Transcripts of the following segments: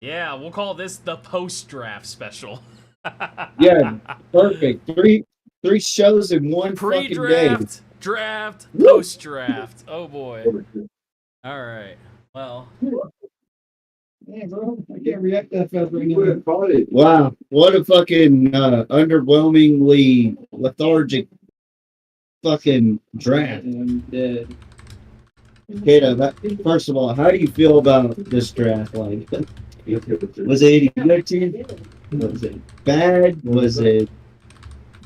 Yeah, we'll call this the post-draft special. Yeah, perfect. Three shows in one fucking day. Pre-draft, draft, Woo! post-draft. Oh boy. All right. Well, Yeah, bro, I can't react that fast right now. Wow, what a fucking underwhelmingly lethargic fucking draft. I'm dead. Kato, first of all, how do you feel about this draft? Like, was it any good to you? Was it bad? Was it?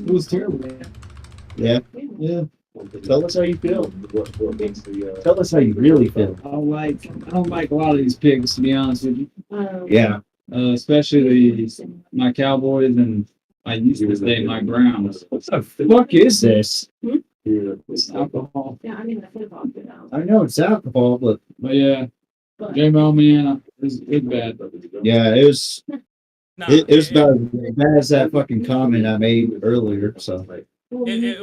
It was terrible. Yeah. Yeah. Tell us how you feel. Tell us how you really feel. I don't like a lot of these picks, to be honest with you. Yeah. Especially my Cowboys and I used to say my Browns. What the fuck is this? It's alcohol. Yeah, I mean the football. I know it's alcohol, but yeah, J-Mo, man, it's bad. Yeah, nah, it was about as bad as that fucking comment I made earlier. So it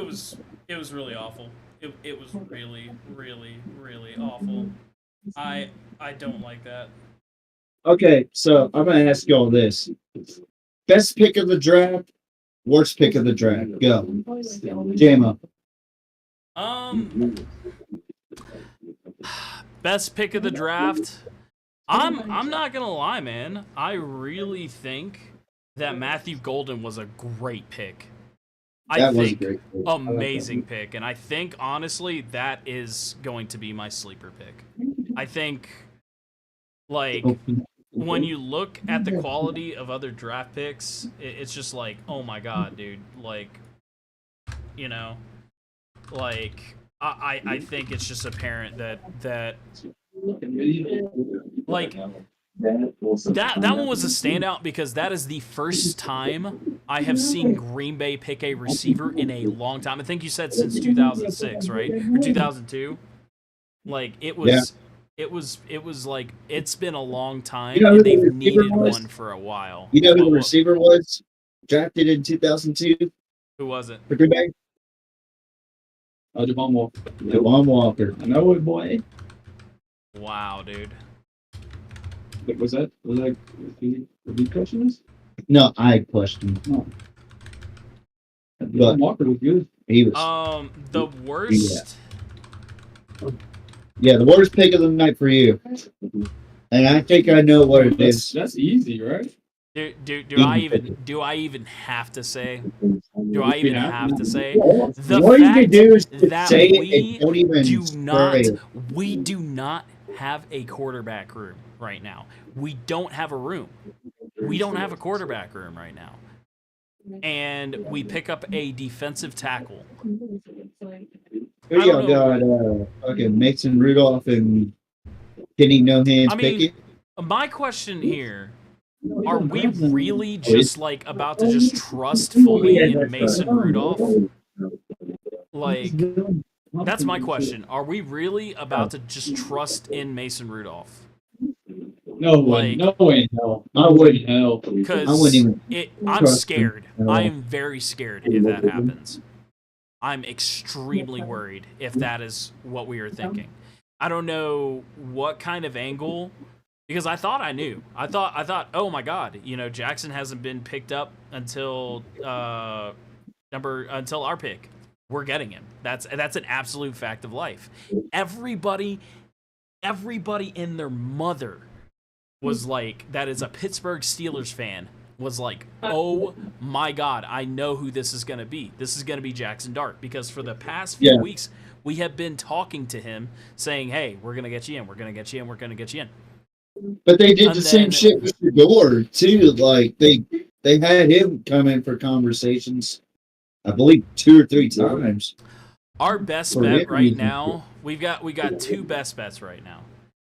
was really awful. It was really, really, really awful. I I don't like that. okay, so I'm gonna ask y'all this: best pick of the draft, worst pick of the draft. Go, JMO. Um, best pick of the draft. I'm not gonna lie, man. I really think that Matthew Golden was a great pick. I That was a think great pick. amazing pick, and I think honestly that is going to be my sleeper pick. I think like when you look at the quality of other draft picks, it's just like, oh my god, dude. Like, you know, like I think it's just apparent that like that one was a standout because that is the first time I have seen Green Bay pick a receiver in a long time. I think you said since 2006, right? Or 2002. Like Yeah. it was like it's been a long You time know who and the they've receiver needed was? one for a while. You know who the What receiver was? Drafted in 2002 who was it? for Green Bay? Javon Walker. Javon Walker. I know it, boy. Wow, dude. Was that the question is? No, I questioned. No. But Walker was good. He was. The Yeah. worst. Yeah, the worst pick of the night for you. And I think I know what it is. That's easy, right? Do I even have to say? Do I even have to say the What you can fact do is that say it and don't even spray it. we do not have a quarterback room right now. We don't have a room. We don't have a quarterback room right now. And we pick up a defensive tackle. Who y'all got? Okay, Mason Rudolph and Kenny No Hands I mean, Pickett. my question here, are we really just like about to just trust fully in Mason Rudolph? Like, that's my question. Are we really about to just trust in Mason Rudolph? No way. Like, No way in hell. I wouldn't hell. Because I'm trust scared. him. I am very scared if that happens. I'm extremely worried if that is what we are thinking. I don't know what kind of angle, because I thought I knew. I thought, oh my god, Jackson hasn't been picked up until until our pick. We're getting him. That's an absolute fact of life. Everybody in their mother was like, that is a Pittsburgh Steelers fan, was like, oh my god, I know who this is going to be. This is going to be Jackson Dart, because for the past few weeks, we have been talking to him saying, hey, we're going to get you in, we're going to get you in, we're going to get you in. But they did the same shit with Shador too. Like they had him come in for conversations, I believe 2 or 3 times. Our best bet right now, we got two best bets right now.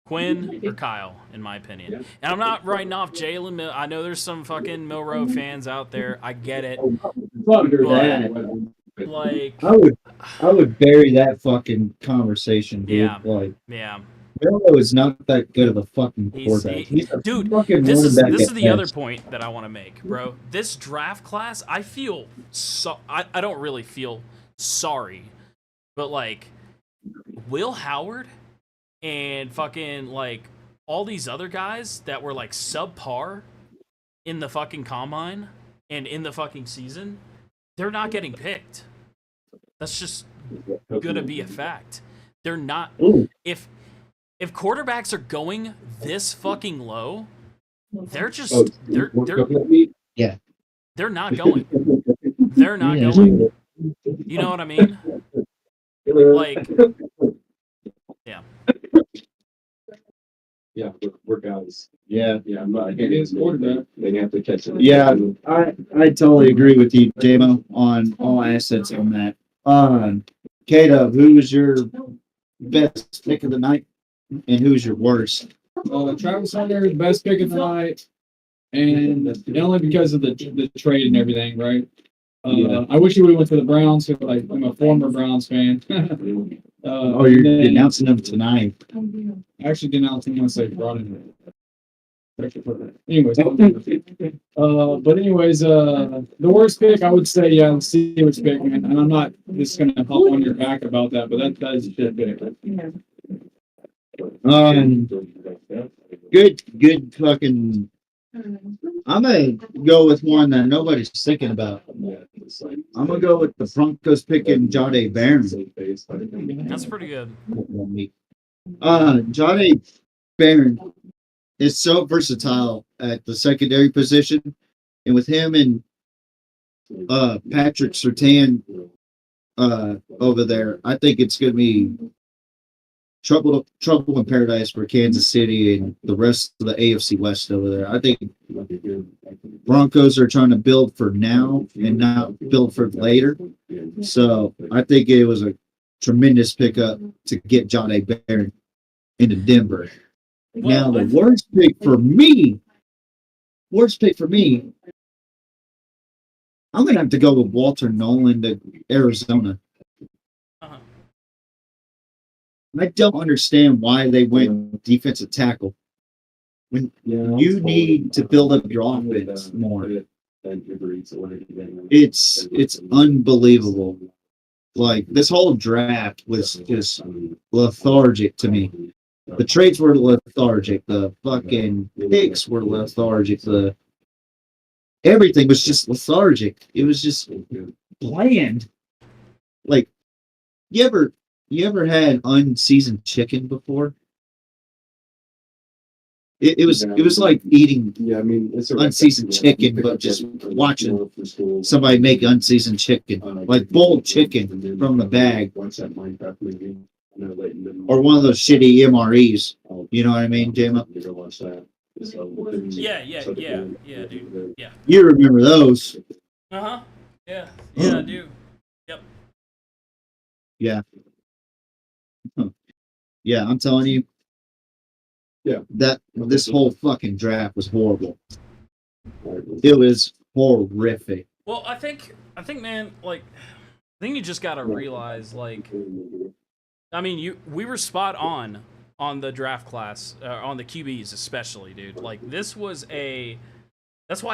Quinn or Kyle, in my opinion. And I'm not writing off Jalen. I know there's some fucking Milrow fans out there. I get it. But, like, I would bury that fucking conversation, dude. Yeah. Like, yeah. Milrow is not that good of a fucking quarterback. Dude, this is the other point that I want to make, bro. This draft class, I feel I don't really feel sorry, but like Will Howard and fucking like all these other guys that were like subpar in the fucking combine and in the fucking season, they're not getting picked. That's just gonna be a fact. They're not. Ooh. If quarterbacks are going this fucking low, they're just they're Yeah. they're not going. They're not Yeah. going. You know what I mean? Like, yeah. Yeah, we're guys. Yeah. Yeah, I'm not. I can't even quarterback. They have to catch it. Yeah, I totally agree with you, J-Mo, on all assets on that. K-Dub, who was your best pick of the night, and who's your worst? Travis Hunter, the best pick of the night, and only because of the trade and everything, right? I wish he would have went to the Browns. So, like, I'm a former Browns fan. Oh, you're announcing them tonight. I actually denounced him once they brought him. Anyways, but anyways, the worst pick, I would say, the Steelers pick, man. And I'm not just gonna hop on your back about that, but that is a shit pick. Good fucking. I'm gonna go with one that nobody's thinking about. I'm gonna go with the Broncos picking Jahdae Barron. That's pretty good. Jahdae Barron is so versatile at the secondary position, and with him and Patrick Surtain over there, I think it's gonna be trouble in paradise for Kansas City and the rest of the AFC West over there. I think Broncos are trying to build for now and not build for later. So I think it was a tremendous pickup to get Jahdae Barron into Denver. Now the worst pick for me, I'm gonna have to go with Walter Nolan to Arizona. Uh-huh. I don't understand why they went defensive tackle when you need to build up your offense more. It's unbelievable. Like, this whole draft was just lethargic to me. The trades were lethargic. The fucking picks were lethargic. Everything was just lethargic. It was just bland. Like, you ever had unseasoned chicken before? It was like eating unseasoned chicken, but just watching somebody make unseasoned chicken, like boiled chicken from the bag, or one of those shitty MREs. You know what I mean, J-Mo? Yeah, dude. Yeah. You remember those? Uh-huh. Yeah, I do. Yep. Yeah. Yeah, I'm telling you. Yeah. That this whole fucking draft was horrible. It was horrific. Well, I think, man, like, I think you just gotta realize, like, I mean, we were spot on the draft class, on the QBs especially, dude. Like, that's why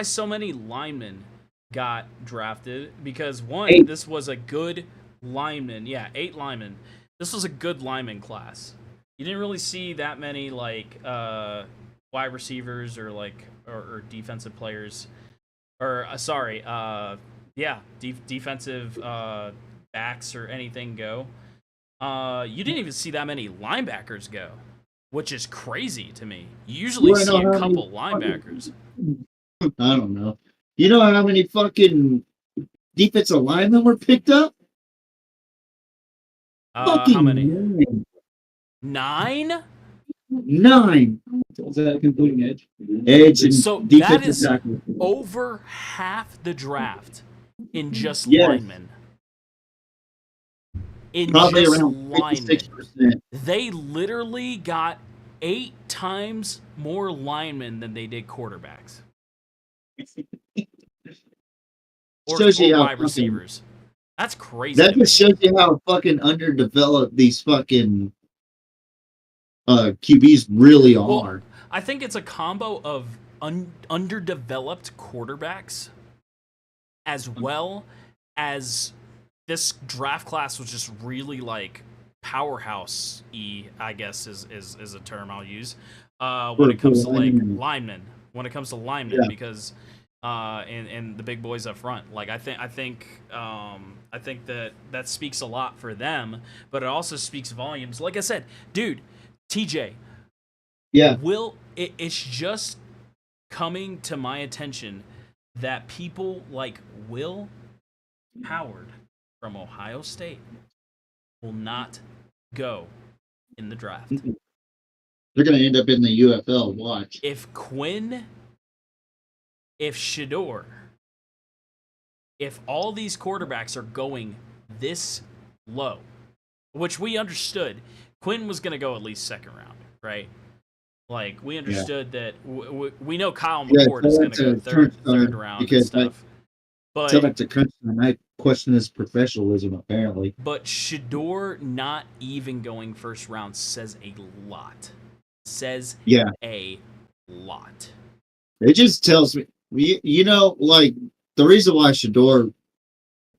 so many linemen got drafted, because this was a good lineman. Yeah, 8 linemen. This was a good lineman class. You didn't really see that many, like, wide receivers or, like, or defensive players, or defensive backs or anything go. You didn't even see that many linebackers go, which is crazy to me. You usually see a couple linebackers. I don't know. You know how many fucking defensive linemen were picked up? How many? 9? 9? 9. Is that including edge? Edge and So that is tackle. over half the draft in just linemen. In Probably just around linemen. 56%. They literally got 8 times more linemen than they did quarterbacks. or wide receivers. That's crazy. That just shows you how fucking underdeveloped these fucking QBs really are. Well, I think it's a combo of underdeveloped quarterbacks, as well as this draft class was just really, like, powerhouse-y, I guess is a term I'll use. when it comes to like linemen. linemen, when it comes to linemen, Yeah. because and the big boys up front, like I think that that speaks a lot for them, but it also speaks volumes. Like I said, dude, TJ, Yeah. it's just coming to my attention that people like Will Howard from Ohio State will not go in the draft. They're going to end up in the UFL. Watch. If Quinn, if Shador, if all these quarterbacks are going this low, which we understood, Quinn was going to go at least second round, right? Like we understood that we know Kyle McCord is going to go third round and stuff. Tell that to Crunch Time. I question his professionalism apparently. But Shador not even going first round says a lot. Says a lot. It just tells me, you know, like the reason why Shador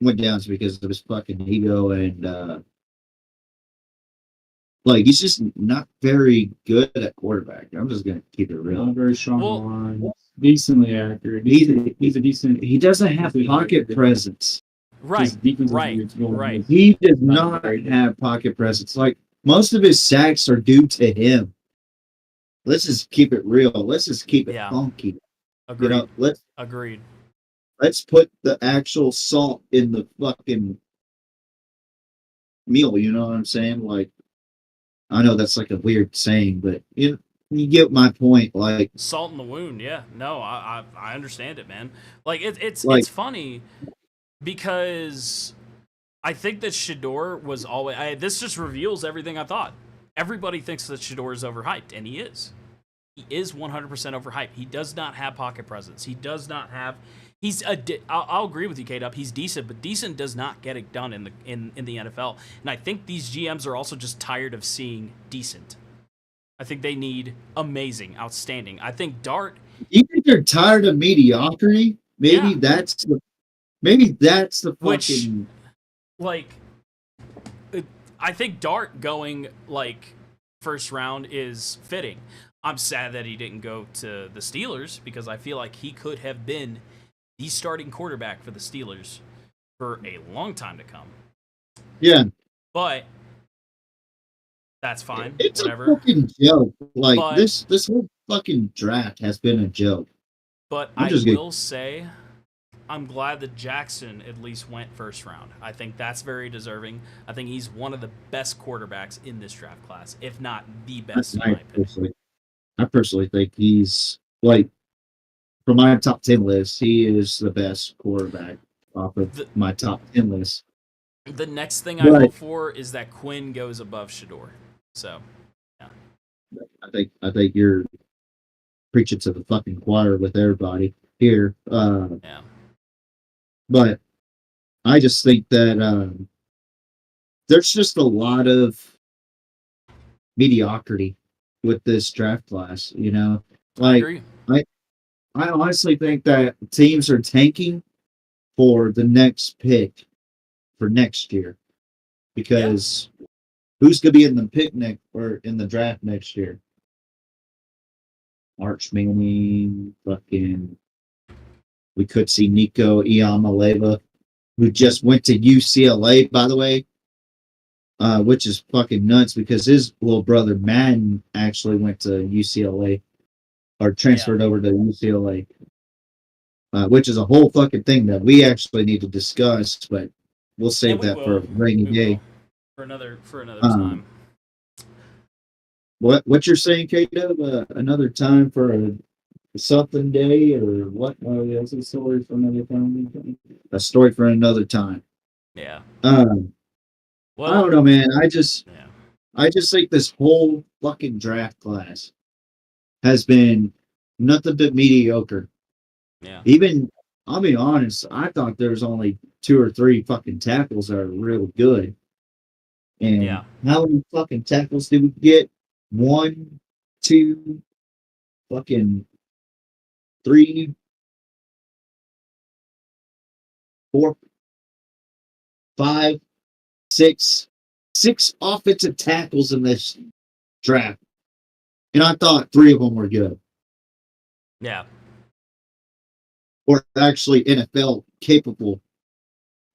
went down is because of his fucking ego and like he's just not very good at quarterback. I'm just gonna keep it real. Not very strong line. Decently accurate. He's a decent. He doesn't have pocket presence. Right. Right. He does not have pocket presence. Like most of his sacks are due to him. Let's just keep it real. Let's just keep it funky. Agreed. You know, Agreed. Let's put the actual salt in the fucking meal. You know what I'm saying? Like, I know that's like a weird saying, but you get my point. Like salt in the wound. Yeah. No, I understand it, man. Like it's funny because I think that Shador was always. This just reveals everything I thought. Everybody thinks that Shador is overhyped, and he is. He is 100% overhyped. He does not have pocket presence. He does not have. I'll agree with you, K-Dub. He's decent, but decent does not get it done in the NFL. And I think these GMs are also just tired of seeing decent. I think they need amazing, outstanding. I think Dart. You think they're tired of mediocrity? Maybe that's the fucking. Like, I think Dart going like first round is fitting. I'm sad that he didn't go to the Steelers because I feel like he could have been the starting quarterback for the Steelers for a long time to come. Yeah. But that's fine. It's whatever. A fucking joke. Like this whole fucking draft has been a joke. But I will say I'm glad that Jackson at least went first round. I think that's very deserving. I think he's one of the best quarterbacks in this draft class, if not the best in my opinion. I personally think he's like, for my top 10 list, he is the best quarterback off of my top 10 list. The next thing I hope for is that Quinn goes above Shador. So, yeah. I think you're preaching to the fucking choir with everybody here. Yeah. But I just think that there's just a lot of mediocrity with this draft class, you know? Like, I honestly think that teams are tanking for the next pick for next year because who's going to be in the picnic or in the draft next year? Arch Manning, fucking. We could see Nico Iamaleava, who just went to UCLA, by the way, which is fucking nuts because his little brother Madden actually went to UCLA or transferred over to UCLA, which is a whole fucking thing that we actually need to discuss, but we'll save that for a rainy day. For another time. What you're saying, Kato? Another time for a something day or what? Oh, yeah, it's a story for another time. A story for another time. Yeah. Well, I don't know, man. I just think this whole fucking draft class has been nothing but mediocre. Yeah. Even, I'll be honest, I thought there was only 2 or 3 fucking tackles that are real good. And how many fucking tackles did we get? 1, 2, fucking 3, 4, 5, 6 offensive tackles in this draft. And I thought 3 of them were good. Yeah. Or actually NFL capable,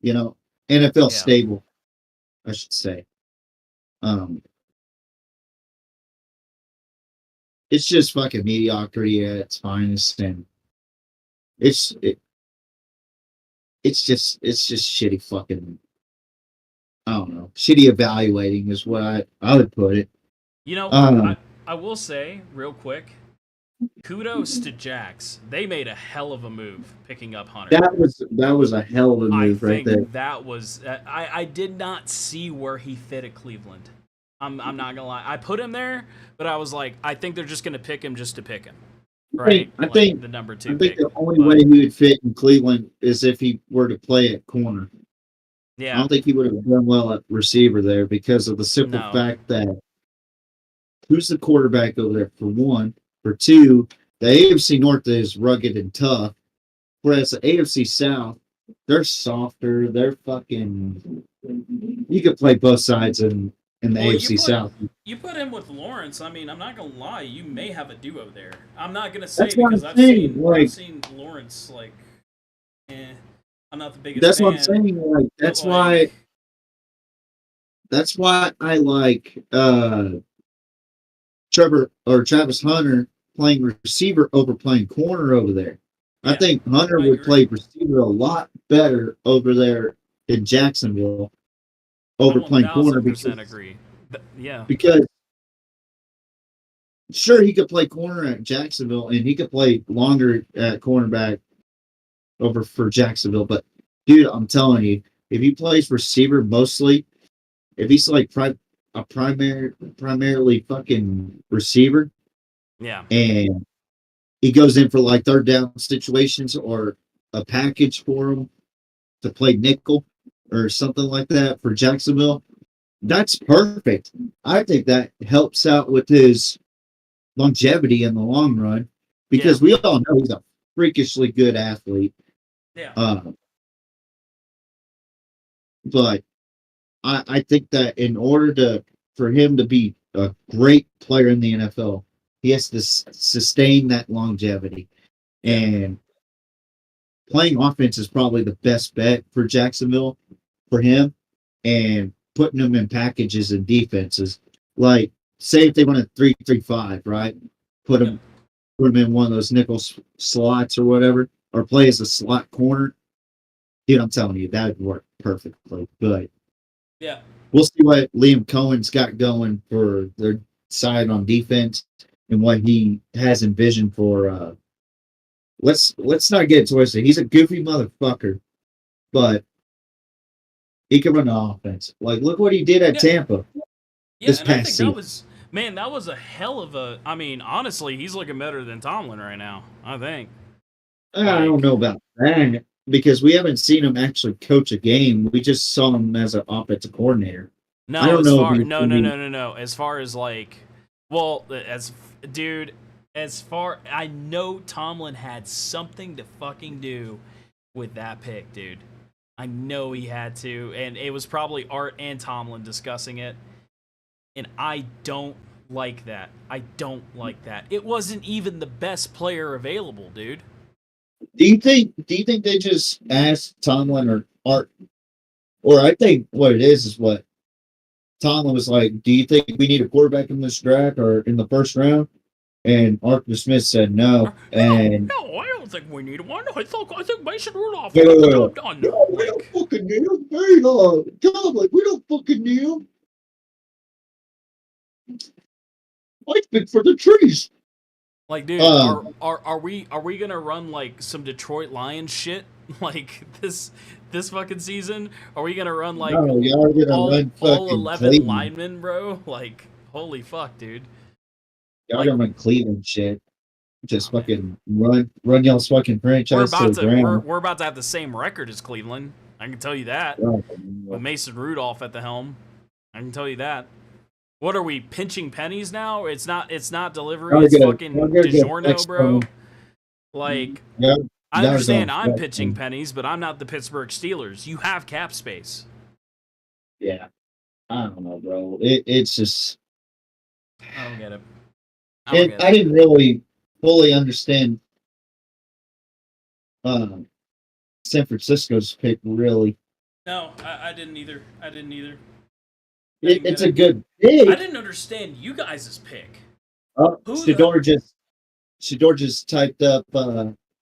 NFL stable, I should say. It's just fucking mediocrity at its finest, and it's just shitty fucking. I don't know. Shitty evaluating is what I would put it. I will say real quick, kudos to Jax. They made a hell of a move picking up Hunter. That was a hell of a move right there. That was I did not see where he fit at Cleveland. I'm not gonna lie. I put him there, but I was like, I think they're just gonna pick him just to pick him. Right? I think the number 2 I think pick. the only way he would fit in Cleveland is if he were to play at corner. Yeah. I don't think he would have done well at receiver there because of the simple fact that who's the quarterback over there, for one. For two, the AFC North is rugged and tough, whereas the AFC South, they're softer. They're fucking. You could play both sides in the AFC South. You put him with Lawrence. I mean, I'm not gonna lie. You may have a duo there. I'm not gonna say That's because I've seen Lawrence like. I'm not the biggest. That's fan, what I'm saying. Like that's why I like Travis Hunter playing receiver over playing corner over there. Yeah, I think Hunter would play receiver a lot better over there in Jacksonville over playing corner. Agree. Because sure, he could play corner at Jacksonville and he could play longer at cornerback over for Jacksonville. But dude, I'm telling you, if he plays receiver mostly, if he's like primarily fucking receiver, and he goes in for like third down situations or a package for him to play nickel or something like that for Jacksonville, that's perfect. I think that helps out with his longevity in the long run because we all know he's a freakishly good athlete. Yeah. But I think that in order for him to be a great player in the NFL, he has to sustain that longevity. And playing offense is probably the best bet for Jacksonville for him, and putting him in packages and defenses. Like, say if they went a 3-3-5, right? Put him in one of those nickel slots or whatever, or play as a slot corner. Dude, I'm telling you, that would work perfectly good. Yeah. We'll see what Liam Cohen's got going for their side on defense and what he has envisioned for let's not get twisted. He's a goofy motherfucker, but he can run the offense. Like, look what he did at Tampa this past season. That was a hell of a. I mean, honestly, he's looking better than Tomlin right now, I think. I don't know about that because we haven't seen him actually coach a game. We just saw him as an offensive coordinator. No, I don't know. No. As far as like, well, I know Tomlin had something to fucking do with that pick, dude. I know he had to, and it was probably Art and Tomlin discussing it. And I don't like that. It wasn't even the best player available, dude. Do you think they just asked Tomlin or Art? Or I think what it is what Tomlin was like, do you think we need a quarterback in this draft or in the first round? And Arthur Smith said no. And no, I don't think we need one. I think Mason Rudolph got the job done. No, we don't fucking need him. Hey, Tomlin, we don't fucking need him. I think for the trees. Like, dude, are we gonna run like some Detroit Lions shit like this fucking season? Are we gonna run like all 11 Cleveland linemen, bro? Like, holy fuck, dude. Y'all gonna run Cleveland shit. Just fucking run y'all's fucking franchise to the ground. We're about to have the same record as Cleveland. I can tell you that. With Mason Rudolph at the helm. I can tell you that. What are we, pinching pennies now? It's not delivery, it's fucking DiGiorno, bro. Like, I understand I'm pitching pennies, but I'm not the Pittsburgh Steelers. You have cap space. Yeah. I don't know, bro. It's just... I don't get it. I don't And get I it. didn't really fully understand uh, San Francisco's pick. Really, No, I didn't either. I didn't either. I it, didn't get it's a it. good I pick. didn't understand you guys' pick. Who the Shador just typed up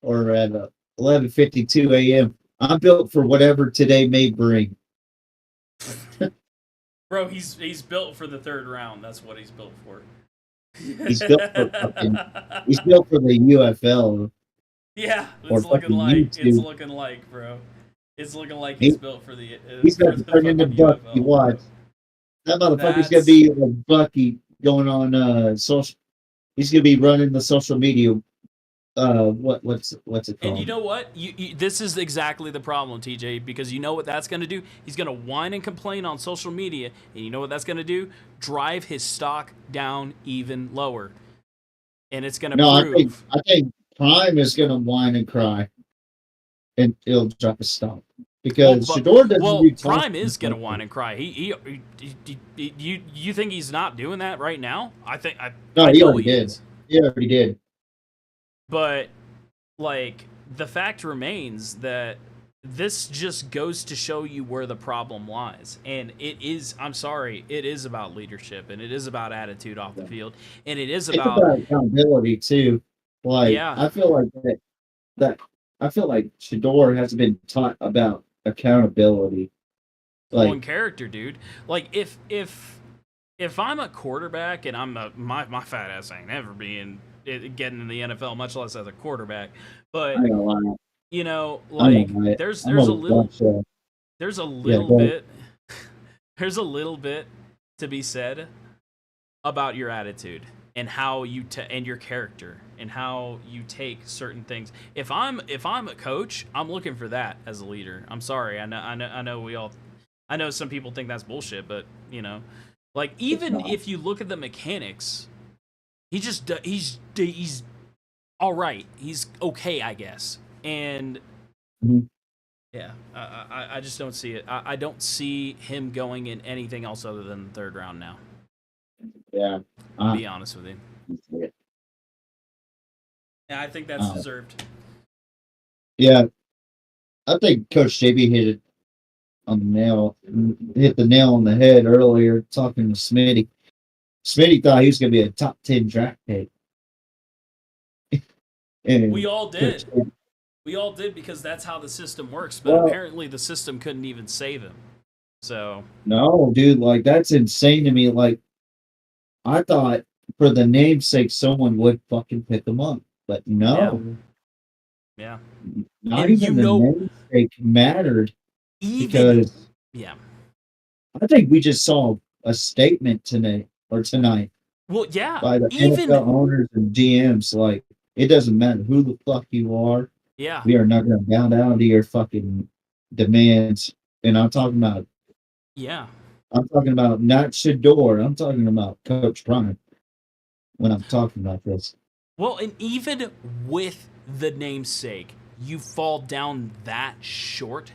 or at 11:52 a.m. I'm built for whatever today may bring. bro? He's built for the third round. That's what he's built for. He's built for fucking. He's built for the UFL yeah, or it's looking fucking like YouTube. bro. It's looking like he's He, built he's for about to the turn into fucking Bucky. UFL, Watch. bro. That motherfucker's gonna That's be like Bucky going on social. He's gonna be running the social media. What's it And you called? know what? This is exactly the problem, TJ, because you know what that's going to do? He's going to whine and complain on social media, and you know what that's going to do? Drive his stock down even lower. And it's going to No, I think prove. I think Prime is gonna whine and cry, and it'll drop a stop because Shador doesn't do Prime talking is going to like whine that. and cry. You think he's not doing that right now? No, I he know already he did. is. He already did. But like the fact remains that this just goes to show you where the problem lies, and it is, I'm sorry, it is about leadership, and it is about attitude off the field, and it is It's about, about accountability too. Like yeah, I feel like that I feel like Shador hasn't been taught about accountability. well, in Like character, dude. Like if I'm a quarterback and my fat ass ain't never being getting in the NFL, much less as a quarterback, I but ain't gonna lie, you know, I'm gonna like lie. there's I'm there's a gonna little watch. there's a Yeah, little go ahead. bit there's a little bit to be said about your attitude and how and your character and how you take certain things. If I'm a coach, I'm looking for that as a leader. I'm sorry. I know some people think that's bullshit, but you know, like It's even not. if you look at the mechanics, he's all right. He's okay, I guess. And Mhm. yeah, I just don't see it. I don't see him going in anything else other than the third round now. Yeah. To Uh, be honest with you. Yeah, I think that's uh, deserved. yeah. I think Coach JB hit the nail on the head earlier talking to Smitty. Smitty thought he was going to be a top 10 draft pick. We And all Coach, did. We all did because that's how the system works. But well, apparently, the system couldn't even save him. So no, dude, like that's insane to me. Like, I thought for the namesake, someone would fucking pick him up. But yeah, no, yeah, not and you even the know, namesake mattered even because yeah. I think we just saw a statement tonight Well, yeah, by the even NFL owners and GMs. Like, it doesn't matter who the fuck you are. yeah, We are not going to bow down to your fucking demands. And yeah. I'm talking about not Shador. I'm talking about Coach Prime when I'm talking about this. Well, and even with the namesake, you fall down that short.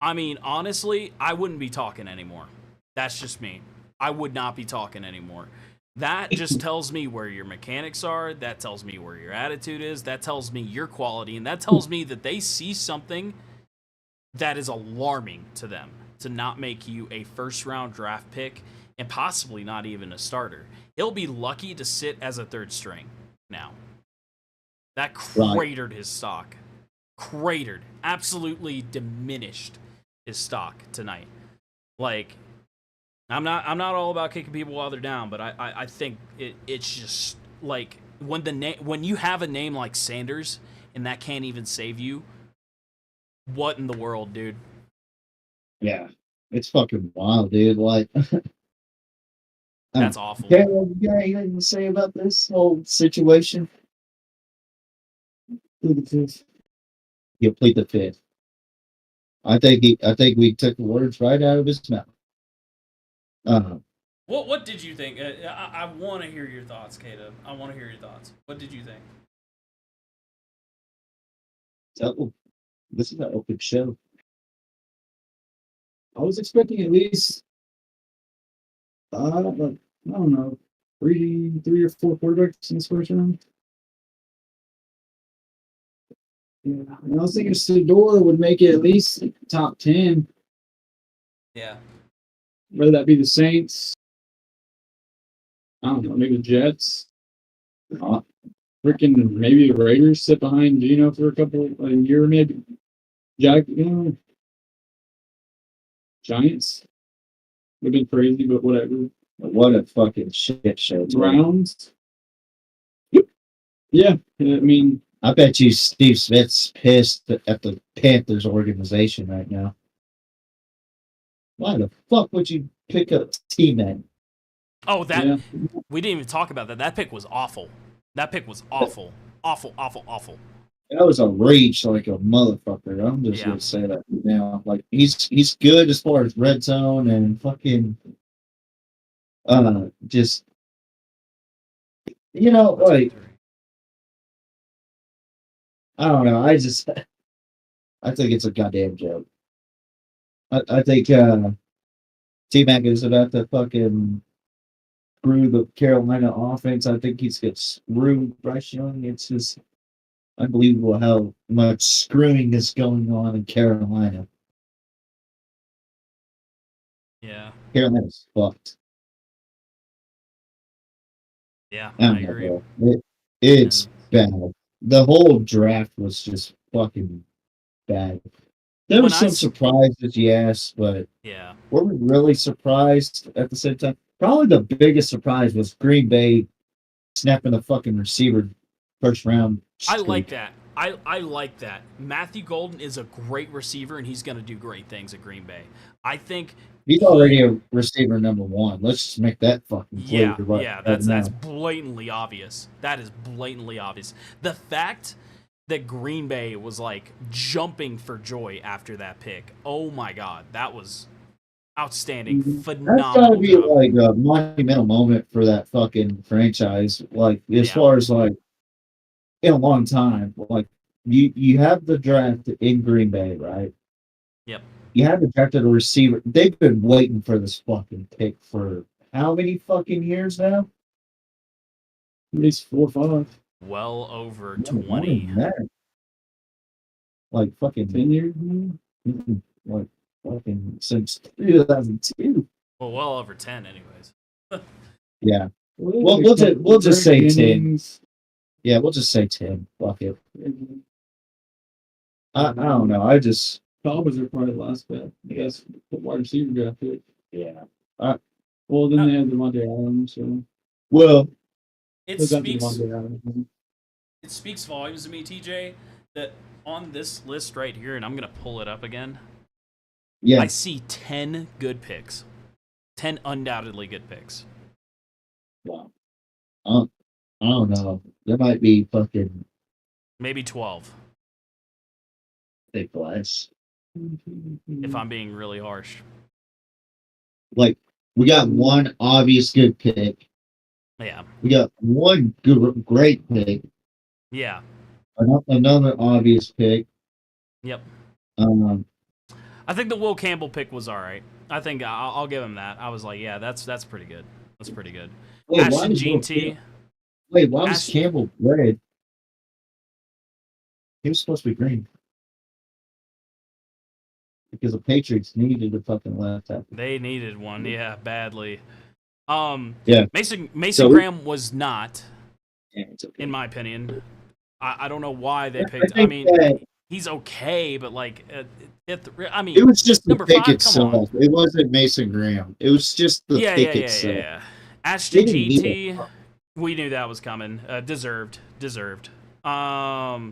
I mean, honestly, I wouldn't be talking anymore. That's just me. I would not be talking anymore. That just tells me where your mechanics are. That tells me where your attitude is. That tells me your quality. And that tells me that they see something that is alarming to them to not make you a first round draft pick and possibly not even a starter. He'll be lucky to sit as a third string now. That Right. cratered his stock. Cratered. Absolutely diminished his stock tonight. Like, I'm not all about kicking people while they're down, but I think it's just like when you have a name like Sanders and that can't even save you, what in the world, dude? Yeah. It's fucking wild, dude. Like, That's awful. Caleb, you got anything to say about this whole situation? Plead the fifth. He'll plead the fifth. I think we took the words right out of his mouth. Uh, What did you think? I want to hear your thoughts, Caleb. I want to hear your thoughts. What did you think? so this is an open show. I was expecting at least, I don't know, three or four quarterbacks in this first round. Yeah, and I was thinking Sador would make it at least top 10. Yeah. Whether that be the Saints, I don't know, maybe the Jets, freaking maybe the Raiders sit behind Gino for a year, maybe. Giants would have been crazy, but whatever. What a fucking shit show. Browns. Yeah, I mean, I bet you Steve Smith's pissed at the Panthers organization right now. Why the fuck would you pick up T-Man? Oh, we didn't even talk about that. That pick was awful. That pick was awful. Awful, awful, awful. That was a reach like a motherfucker. I'm just gonna say that now. Like he's good as far as red zone and fucking just like I don't know. I think it's a goddamn joke. I think T-Mac is about to fucking screw the Carolina offense. I think he's got screwed Bryce Young. It's just unbelievable how much screwing is going on in Carolina. Yeah. Carolina's fucked. Yeah, I agree. It's bad. The whole draft was just fucking bad. There were some surprises, yes, but were we really surprised at the same time? Probably the biggest surprise was Green Bay snapping the fucking receiver first round. I like that. I like that. Matthew Golden is a great receiver, and he's going to do great things at Green Bay. I think he's already a receiver number one. Let's just make that fucking clear. That's blatantly obvious. That is blatantly obvious. The fact that Green Bay was like jumping for joy after that pick. Oh my God, that was outstanding, phenomenal. That's gotta be like a monumental moment for that fucking franchise. Like as far as like in a long time, like you have the draft in Green Bay, right? Yep. You have the draft of a receiver. They've been waiting for this fucking pick for how many fucking years now? At least 4 or 5. Well over 20. Like fucking 10 years. Like fucking since 2002. Well over 10, anyways. Yeah. We'll just say 10. Yeah, we'll just say 10. Fuck it. I don't know. I just Cowboys are probably the last bet. I guess the wide receiver draft pick. Yeah. Well, then they have Devontae Adams. So. Well, it speaks volumes to me, TJ, that on this list right here, and I'm gonna pull it up again. Yeah. I see 10 good picks. 10 undoubtedly good picks. Wow. I don't know. There might be fucking maybe 12. Big less. If I'm being really harsh. Like we got one obvious good pick. Yeah. We got one great pick. Yeah. Another obvious pick. Yep. I think the Will Campbell pick was all right. I think I'll give him that. I was like, yeah, that's pretty good. That's pretty good. Ashton Gene T. Wait, why was Campbell red? He was supposed to be green. Because the Patriots needed a fucking left tackle. They needed one, yeah, badly. Yeah. Mason Graham was not, in my opinion. I don't know why they picked. I mean, he's okay, but like, I mean, it was just the number pick 5, itself. It wasn't Mason Graham. It was just the pick itself. Yeah. Ashton GT, we knew that was coming. Deserved. Okay,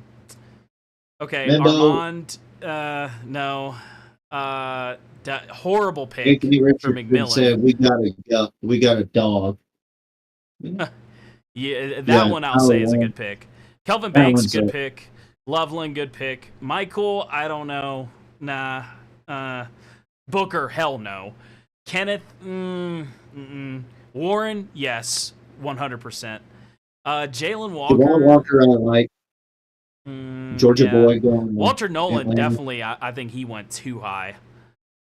Armand, no. Horrible pick for McMillan. Said, we got a dog. Yeah, that one I'll say is a good pick. Kelvin Banks, good pick. Loveland, good pick. Michael, I don't know. Nah. Booker, hell no. Kenneth, Warren, yes, 100%. Jalen Walker. Walker, I like. Georgia boy going. Walter Nolan, definitely. I think he went too high.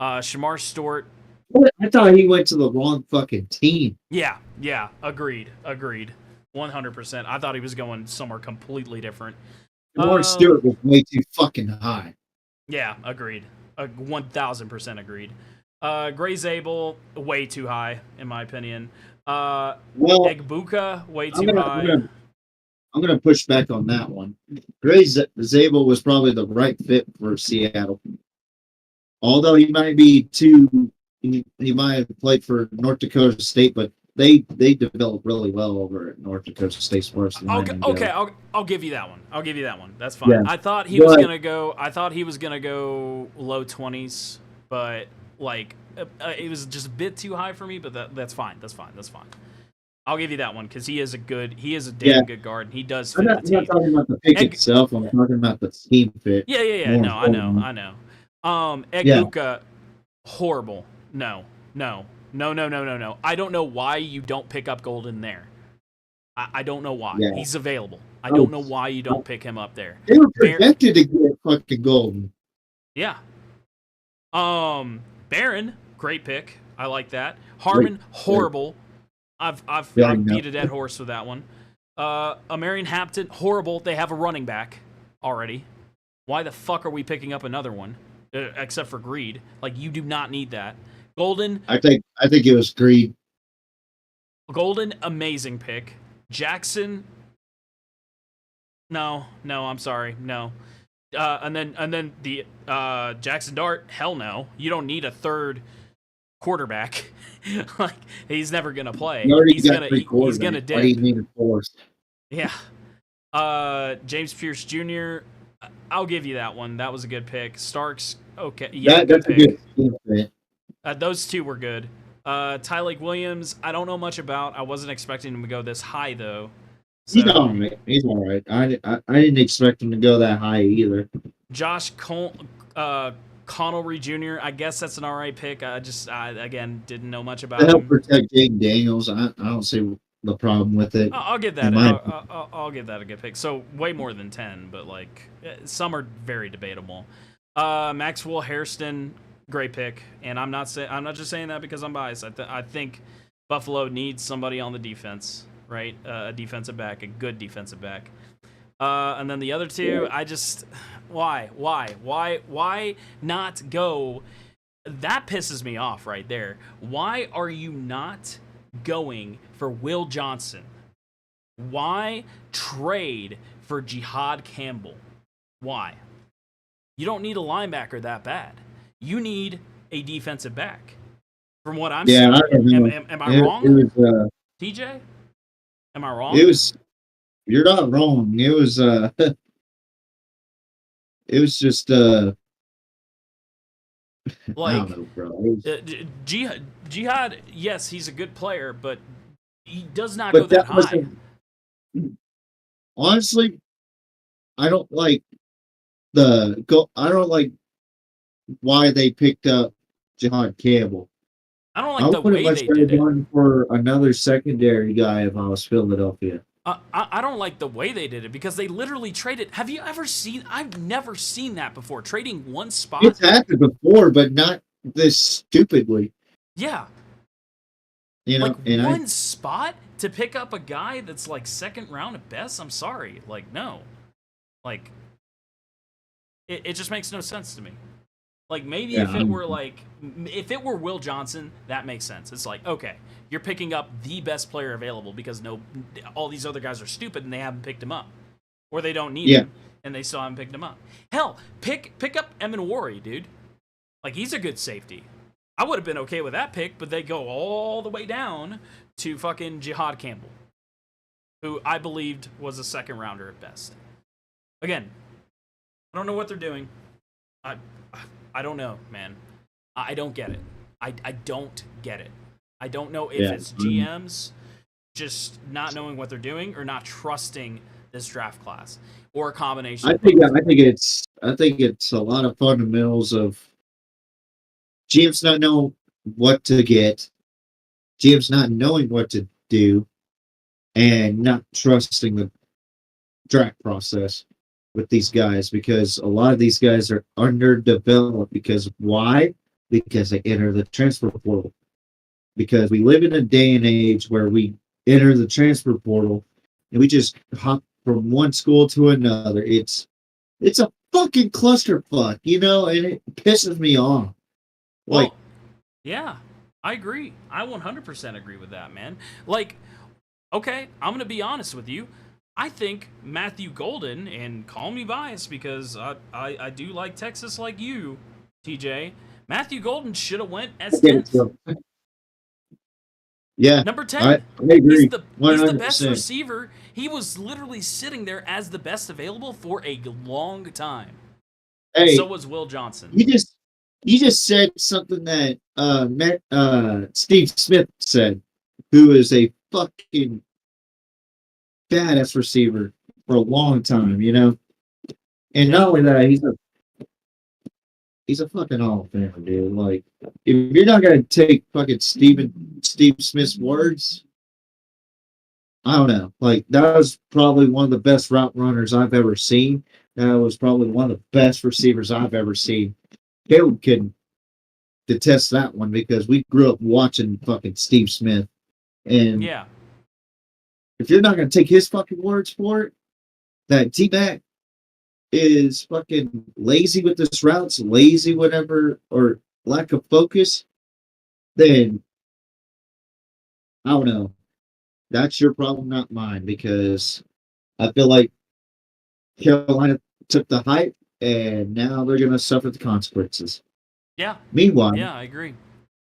Shamar Stewart, I thought he went to the wrong fucking team. Yeah, agreed. 100%. I thought he was going somewhere completely different. Lawrence Stewart was way too fucking high. Yeah, agreed. 1000% agreed. Gray Zabel, way too high, in my opinion. Well, Egbuka, way too high. I'm gonna push back on that one. Gray Zabel was probably the right fit for Seattle. Although he might be too, he might have played for North Dakota State, but they developed really well over at North Dakota State's first line. Okay, I'll give you that one. That's fine. Yeah. I thought he was gonna go low 20s, but like it was just a bit too high for me. But that's fine. I'll give you that one because he is a damn good guard. And he does fit the team. I'm not talking about the pick itself. I'm talking about the team fit. Yeah. No, I know. Egbuka, horrible. No. I don't know why you don't pick up Golden there. I don't know why. Yeah. He's available. I don't know why you don't pick him up there. They were projected to get fucking Golden. Yeah. Barron, great pick. I like that. Harmon, horrible. I've beat a dead horse with that one. Amarian Hampton, horrible. They have a running back already. Why the fuck are we picking up another one? Except for greed. Like, you do not need that. Golden. I think it was greed. Golden, amazing pick. Jackson. No, I'm sorry. No. And then the Jackson Dart, hell no. You don't need a third quarterback. Like, he's never gonna play. He's gonna dip. He needed fourth. Yeah. James Pierce Jr., I'll give you that one. That was a good pick. Starks, okay. Yeah, that's pick. A good pick. Those two were good. Tyleik Williams, I don't know much about. I wasn't expecting him to go this high, though. So, he's all right. I didn't expect him to go that high either. Josh Connolly Jr., I guess that's an all right pick. I again, didn't know much about him. To help protect Jaden Daniels, I don't see the problem with it. I'll give that. I'll give that a good pick. So way more than 10, but like some are very debatable. Maxwell Hairston, great pick, and I'm not just saying that because I'm biased. I think Buffalo needs somebody on the defense, right? A defensive back, a good defensive back. And then the other two, I just why not go? That pisses me off right there. Why are you not going for Will Johnson? Why trade for Jihad Campbell? Why? You don't need a linebacker that bad. You need a defensive back. From what I'm seeing, am I wrong? It was, TJ? Am I wrong? You're not wrong. It was just like, I don't know, bro. Jihad, yes, he's a good player, but he does not go that high. Honestly, I don't like why they picked up Jihad Campbell. I don't like the way they did it. For another secondary guy if I was Philadelphia. I don't like the way they did it because they literally traded. Have you ever seen? I've never seen that before. Trading one spot. It's happened before, but not this stupidly. Yeah. You know, like one spot to pick up a guy that's like second round at best. I'm sorry. Like, no. Like, it just makes no sense to me. Like, maybe if it were Will Johnson, that makes sense. It's like, okay, you're picking up the best player available because all these other guys are stupid and they haven't picked him up. Or they don't need him and they still haven't picked him up. Hell, pick up Emin Wari, dude. Like, he's a good safety. I would have been okay with that pick, but they go all the way down to fucking Jihad Campbell, who I believed was a second rounder at best. Again, I don't know what they're doing. I don't know, man. I don't get it. I don't get it. I don't know if it's GMs just not knowing what they're doing or not trusting this draft class or a combination. I think it's a lot of fundamentals of GMs not knowing what to get, GMs not knowing what to do, and not trusting the draft process with these guys because a lot of these guys are underdeveloped because why? because they enter the transfer portal. Because we live in a day and age where we enter the transfer portal and we just hop from one school to another. It's a fucking clusterfuck, you know, and it pisses me off. Like, Well, yeah, I agree. I 100% agree with that, man. Like, okay, I'm going to be honest with you. I think Matthew Golden, and call me biased because I do like Texas like you, TJ. Matthew Golden should have went as 10th. yeah, Number I 10. agree. He's the best 100%. receiver. He was literally sitting there as the best available for a long time. And Hey, so was Will Johnson. you just said something that Steve Smith said, who is a fucking badass receiver for a long time, you know. And not only that, he's a fucking Hall of Famer, dude. Like, if you're not gonna take fucking Steve Smith's words, I don't know. Like, that was probably one of the best route runners I've ever seen. That was probably one of the best receivers I've ever seen. Caleb can detest that one because we grew up watching fucking Steve Smith. And Yeah. if you're not gonna take his fucking words for it, that T-Mac is fucking lazy with his routes, lazy whatever, or lack of focus, then I don't know. That's your problem, not mine, because I feel like Carolina took the hype and now they're gonna suffer the consequences. Yeah. Meanwhile, Yeah, I agree.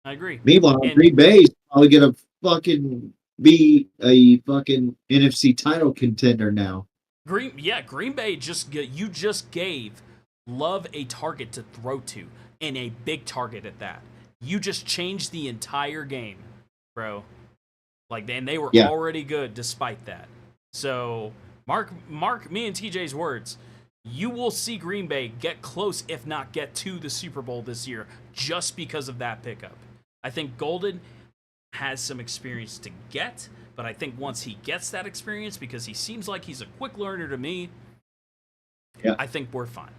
And Green Bay's probably gonna fucking be a fucking NFC title contender now. Green Bay you just gave Love a target to throw to, and a big target at that. You just changed the entire game, bro. Like, and they were Yeah. already good despite that. So, mark me and TJ's words. You will see Green Bay get close, if not get to the Super Bowl this year, just because of that pickup. I think Golden has some experience to get, but I think once he gets that experience, because he seems like he's a quick learner to me, Yeah. I think we're fine.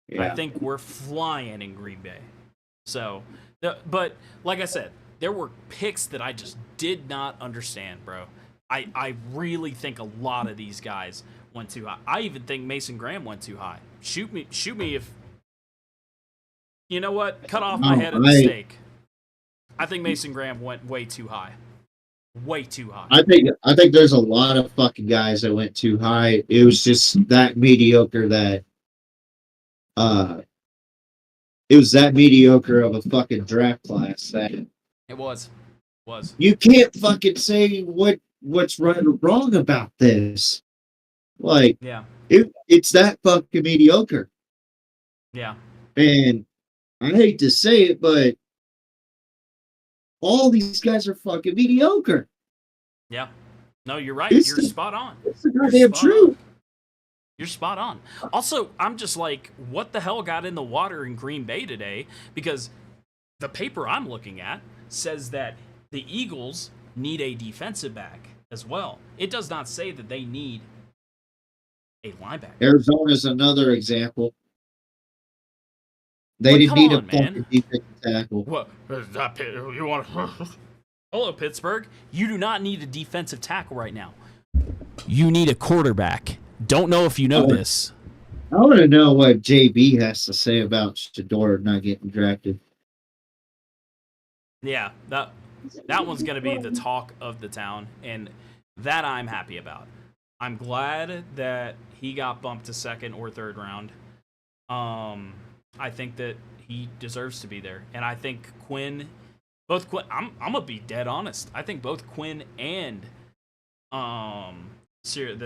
Yeah. I think we're flying in Green Bay. So, but like I said, there were picks that I just did not understand, bro. I really think a lot of these guys went too high. I even think Mason Graham went too high. Shoot me if you know what? Cut off my head at the stake. I think Mason Graham went way too high. Way too high. I think there's a lot of fucking guys that went too high. It was just that mediocre that it was that mediocre of a fucking draft class that It was. you can't fucking say what's right or wrong about this. Like, Yeah. it's that fucking mediocre. Yeah. And I hate to say it, but all these guys are fucking mediocre. Yeah. No, you're right. It's You're the- spot on. It's the goddamn truth. You're spot on. Also, I'm just like, what the hell got in the water in Green Bay today? Because the paper I'm looking at says that the Eagles need a defensive back as well. It does not say that they need a linebacker. Arizona's another example. They But didn't come need on, a fucking man. defensive tackle. What? You want Hello, Pittsburgh. You do not need a defensive tackle right now. You need a quarterback. Don't know if you know this. I want to know what JB has to say about Shador not getting drafted. Yeah, that one's going to be the talk of the town, and that I'm happy about. I'm glad that he got bumped to second or third round. I think that he deserves to be there, and I think Quinn. I'm gonna be dead honest. I think both Quinn and the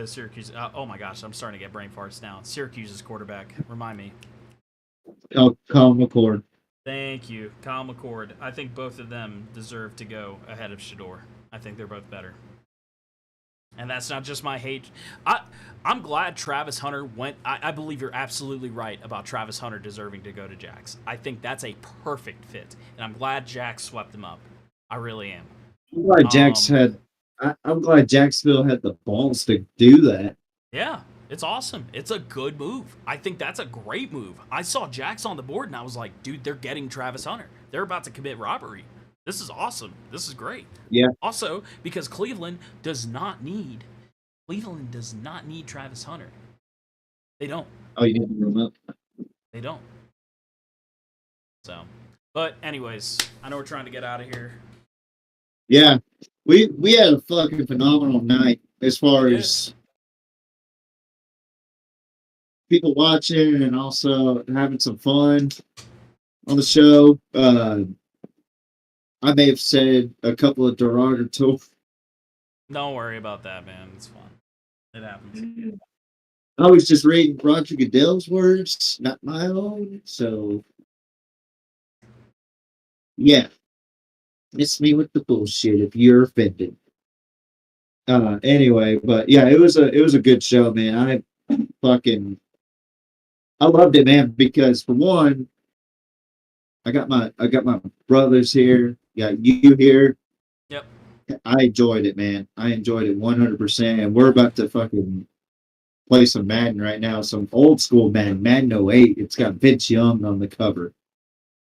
Syracuse. Oh my gosh, I'm starting to get brain farts now. Syracuse's quarterback. Remind me. Kyle McCord. Thank you, Kyle McCord. I think both of them deserve to go ahead of Shador. I think they're both better. And that's not just my hate. I'm glad Travis Hunter went. I believe you're absolutely right about Travis Hunter deserving to go to Jax. I think that's a perfect fit. And I'm glad Jax swept him up. I really am. I'm glad I'm glad Jacksonville had the balls to do that. Yeah. It's awesome. It's a good move. I think that's a great move. I saw Jax on the board and I was like, dude, they're getting Travis Hunter. They're about to commit robbery. This is awesome. This is great. Yeah. Also, because Cleveland does not need Travis Hunter. They don't. Oh, you didn't room up. They don't. So, but anyways, I know we're trying to get out of here. Yeah, we had a fucking phenomenal night as far as people watching and also having some fun on the show. I may have said a couple of derogatory. Don't worry about that, man. It's fun. It happens. I was just reading Roger Goodell's words, not my own. So, yeah, it's me with the bullshit. If you're offended, anyway, but yeah, it was a good show, man. I loved it, man, because for one, I got my brothers here, got you here. Yep. I enjoyed it, man. I enjoyed it 100%. And we're about to fucking play some Madden right now, some old school Madden 08. It's got Vince Young on the cover,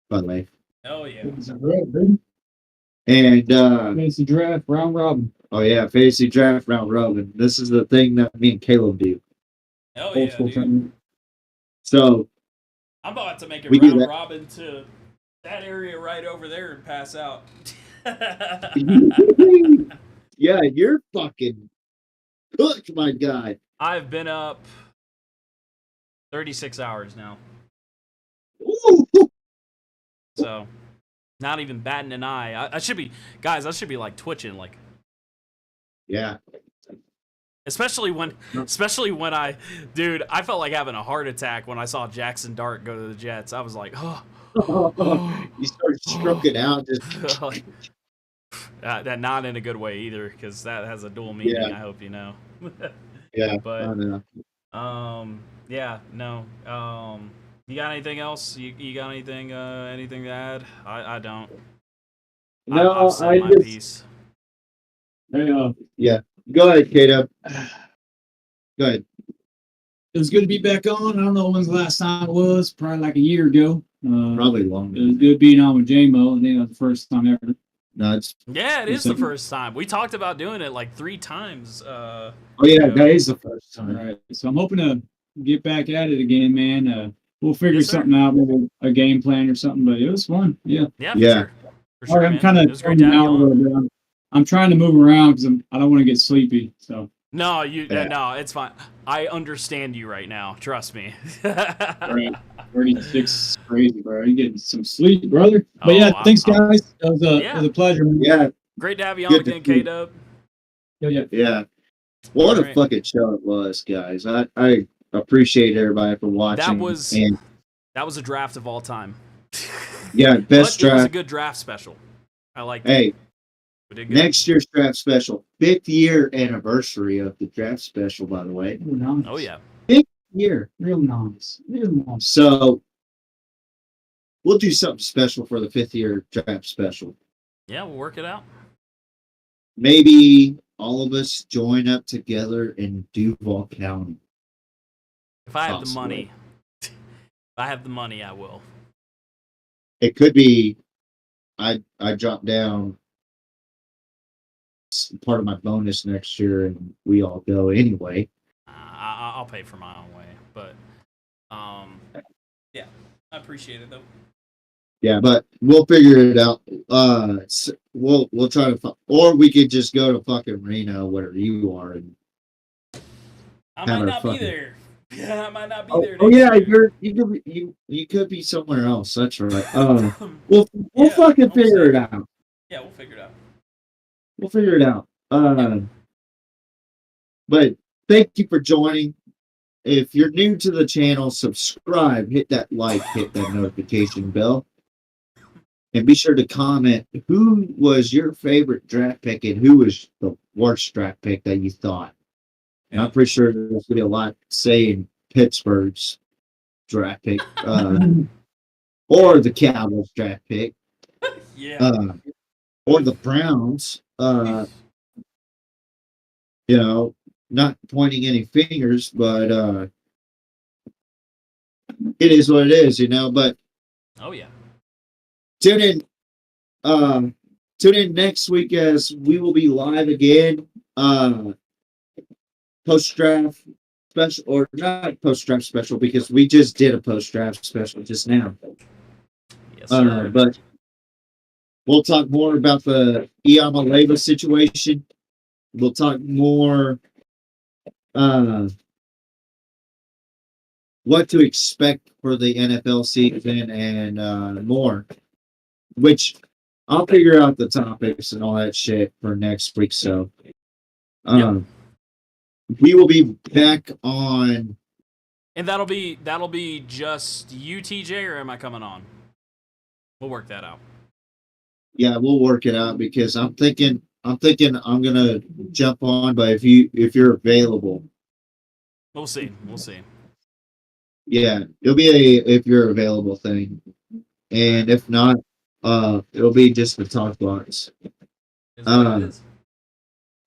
by the way. Oh yeah. And Fantasy draft round robin. oh yeah, fantasy draft round robin. This is the thing that me and Caleb do. Oh Old yeah, school dude. tournament. So I'm about to make a We do round that. robin to that area right over there and pass out. yeah, you're fucking cooked, my guy. I've been up 36 hours now. Ooh. So, not even batting an eye. I should be, guys, I should be like twitching, like, Yeah. especially when I, dude, I felt like having a heart attack when I saw Jackson Dart go to the Jets. I was like, oh. You start stroking out, just that not in a good way either, because that has a dual meaning. Yeah. I hope you know. yeah. But I know. yeah, no. You got anything else? You got anything to add? I don't. No, I've said I my just piece. Hey, yeah. Go ahead, Kato. Go ahead. it was good to be back on. I don't know when's the last time it was. Probably like a year ago. Probably It longer. was good being on with J-Mo. I think that was the first time ever. No, it's Yeah, it is the Second. first time. We talked about doing it like 3 times. oh yeah, Yeah. that is the first All time. right. So I'm hoping to get back at it again, man. We'll figure Yes, sir. something out, maybe a game plan or something, but it was fun. Yeah. Yeah, for Yeah. sure. For All sure, right, I'm man. kind It of was great to have you out a on. little bit. I'm trying to move around because I don't want to get sleepy. So, No, Yeah. no, it's fine. I understand you right now. Trust me. right, 36 is crazy, bro. You getting some sleep, brother. But Oh, yeah, thanks, I'm- guys. It was Yeah. it was a pleasure. Man. Yeah, Great to have you on Good to again, see you. K-Dub. Yeah. yeah. What a Alright. fucking show it was, guys. I appreciate everybody for watching. That was and a draft of all time. yeah, But best it was a draft. good draft special. I like Hey, We did good. next year's draft special, 5th year anniversary of the draft special, by the way. Real nice. Oh yeah. Year. Real nice. Real nice. So we'll do something special for the 5th year draft special. Yeah, we'll work it out. Maybe all of us join up together in Duval County. If I have the Possibly. money. If I have the money, I will. It could be I drop down part of my bonus next year and we all go anyway. I'll pay for my own way, but yeah, I appreciate it though. Yeah, but we'll figure it out. We'll try to, or we could just go to fucking Reno, where you are, and I Have might our not be fucking- there. Yeah, I might not be oh, there. oh next yeah, year. you could be somewhere else. That's right. We'll Yeah, fucking I'm figure it saying. out. Yeah, we'll figure it out. We'll figure it out. But thank you for joining. If you're new to the channel, subscribe, hit that like, hit that notification bell. And be sure to comment who was your favorite draft pick and who was the worst draft pick that you thought. And I'm pretty sure there's going to be a lot saying Pittsburgh's draft pick or the Cowboys draft pick Yeah. or the Browns. You know, not pointing any fingers, but it is what it is, you know. But Oh yeah. tune in, tune in next week as we will be live again. Post draft special, or not post draft special, because we just did a post draft special just now. Yes, sir. But we'll talk more about the Iamaleva situation. We'll talk more what to expect for the NFL season and more, which I'll figure out the topics and all that shit for next week. So we will be back on. And that'll be just you, TJ, or am I coming on? We'll work that out. Yeah, we'll work it out because I'm thinking I'm gonna jump on, but if you're available. We'll see. We'll see. Yeah, it'll be a if you're available thing. And if not, it'll be just the talk box. Is what it is.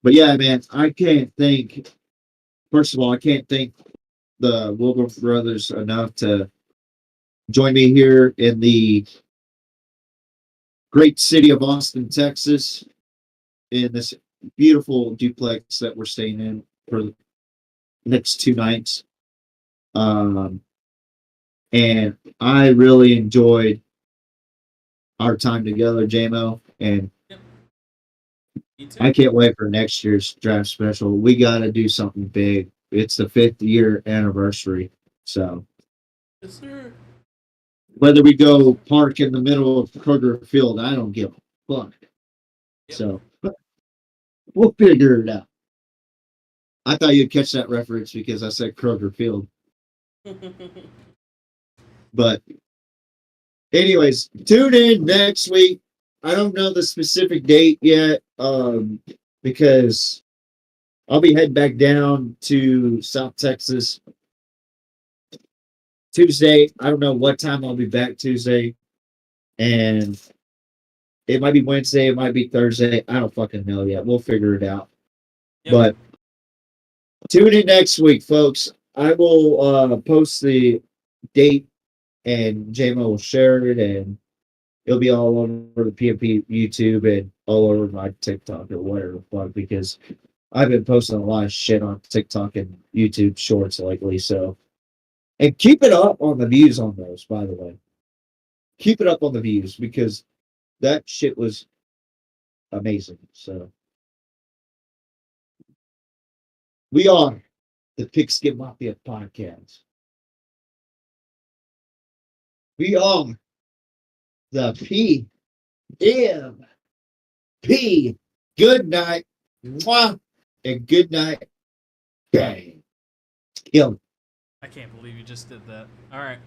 But yeah, man, I can't thank. First of all, I can't thank the Wilbur brothers enough to join me here in the great city of Austin, Texas, in this beautiful duplex that we're staying in for the next 2 nights. And I really enjoyed our time together, JMO, and I can't wait for next year's draft special. We got to do something big. It's the 5th year anniversary. So, yes, sir. Whether we go park in the middle of Kroger Field, I don't give a fuck. Yep. So, we'll figure it out. I thought you'd catch that reference because I said Kroger Field. But, anyways, tune in next week. I don't know the specific date yet, because I'll be heading back down to South Texas Tuesday. I don't know what time I'll be back Tuesday. And it might be Wednesday, it might be Thursday. I don't fucking know yet. We'll figure it out. Yep. But tune in next week, folks. I will post the date and JMO will share it, and it'll be all over the PMP YouTube and all over my TikTok or whatever the fuck, because I've been posting a lot of shit on TikTok and YouTube shorts lately. So, and keep it up on the views on those, by the way. Keep it up on the views because that shit was amazing. So, we are the Pigskin Mafia podcast. We are the PMP. Good night. Mwah. And good night. Bang. Kill. I can't believe you just did that. All right.